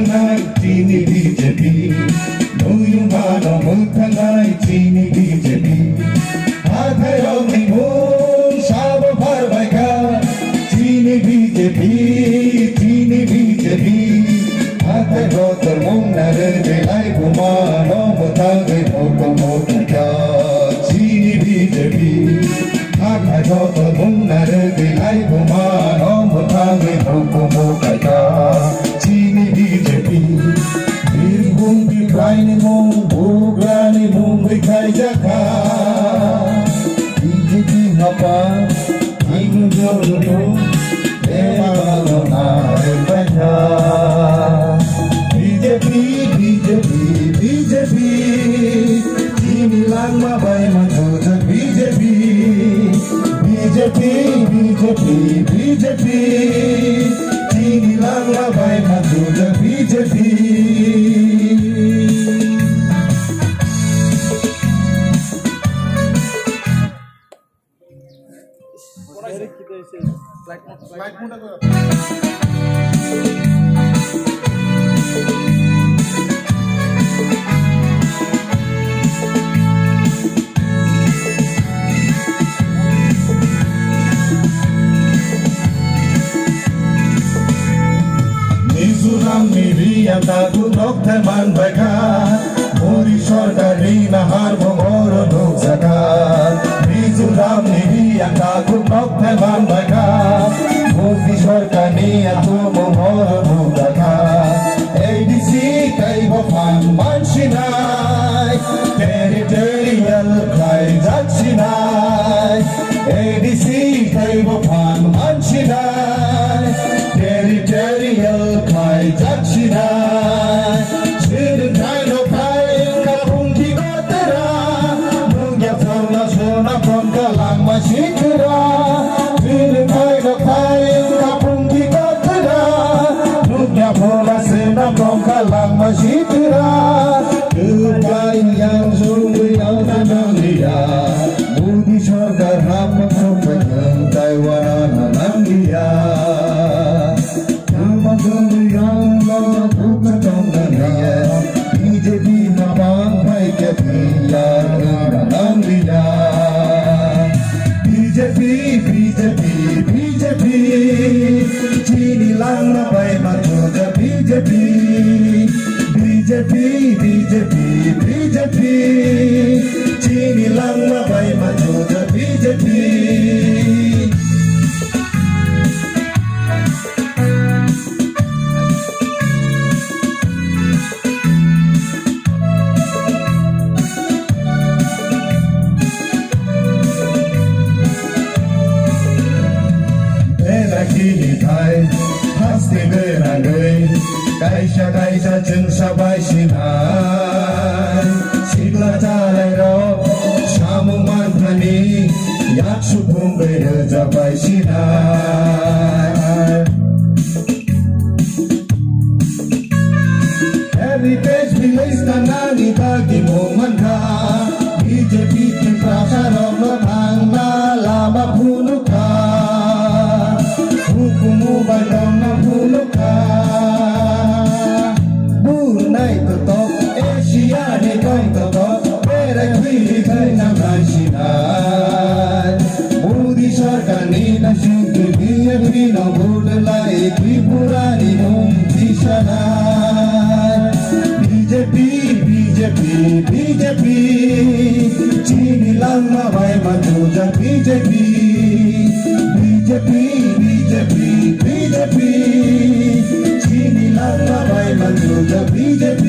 मोखानाय चिनी बीजेपी नुयुंगानो मोखानाय चिनी बीजेपी हाथायाव निमुं साबो फारबायखा चिनी बीजेपी हाथाय गतर मुंनारो देलाय बुमानो मोथाङै मोखांखा चिनी बीजेपी हाथाय गतर मुंनारो देलाय बुमानो मोथाङै मोखांखा चिनी बीजेपी बिरभुम बिग्रायनि मुं बुग्रानि मुं बैखायजाखा बीजेपी हाबा हिंजोलुलु बेबालो नारेंबायथा बीजेपी चिनी लांमाबाय मानसिजों बीजेपी चिनी लांमाबाय मानसिजों BJP Taku dokter man baika Mori sorkari nahar bongoro duk zakat Mizoram niri yang taku dokter man baika Mori sorkari atu bongoro duk zakat ADC kaibo fan mansinai Territorial kai jaksinai ADC kaibo fan mansinai Territorial kai jaksinai Sikra, Filipay na kain kapung kikatera, Nugya bola sena pongkalang masitira, Kukain yang sungguh yang tanang dia, Budi sorgar hapang sopanyang Taiwan anang dia, Nama sungguh yang lawa kukatong dia, BJP mabang baik ya biar anang dia. BJP Chini Langmabai Majuja BJP Chini Langmabai Majuja BJP Pasti berangai Kaisa jeng sabai sinai Sigla calai roh Samu mantrani Yak supung beda jabai sinai Heritage bilis tanani bagi momanka BJP kiprasa romatang na lama punuka Hukumu bayang na punuka Bunay totok Asia ni kong totok Pera kwili kay naman sinay Mudi sarkar ni nasyuki BJP no budalay Tripurani nung disanay BJP Chini Langmabai Majuja BJP Chini Langmabai Majuja BJP